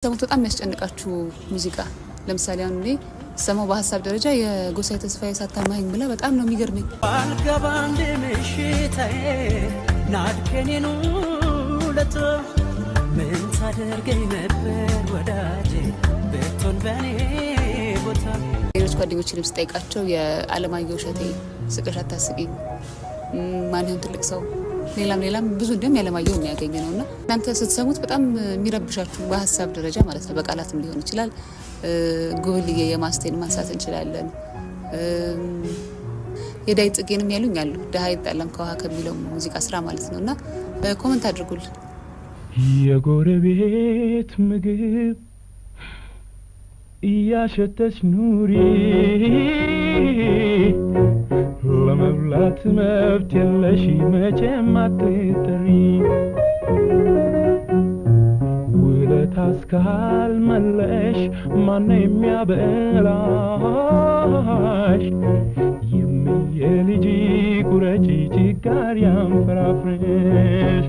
ሰሙት በጣም ያስጨንቃችሁ ሙዚቃ ለምሳሌ አሁን እኔ ሰማው በሐሳብ ደረጃ የጎሳዬ ተስፋዬ ሳታማኝ ብላ በጣም ነው የሚገርመኝ አልገባንደ ምሽታዬ ናድከኔኑ ለቶ ምን ታደርገኝ ነበር ወዳጄ በቶን በኔ ቦታ ሌሎች ጓደኞችንም ስጠይቃቸው የዓለማየሁ እሸቴ ስቀሽ አታስቂ ማን ይሁን ትልቅ ሰው ሌላም ብዙ እንደም ያለማየሁ የሚያገኝ ነውና እናንተ ስትሰሙት በጣም የሚረብሻችሁ በሐሳብ ደረጃ ማለት ነው በቃላትም ሊሆን ይችላል ጉብልዬ የማስቴን ማንሳት እንችላለን የዳይ ጽጌንም ያሉኛሉ ደሃ ይጣላም ከውሃ ከሚለው ሙዚቃ ስራ ማለት ነውና ኮሜንት አድርጉልን የጎረቤት ምግብ እያሸተች ኑሪ ለመብላት መብት የለሽ መቼም አትጠሪ ውለታስ ካልመለሽ ማን የሚያበላሽ የልጅ ቁረጪ ችጋር ያንፈራፍርሽ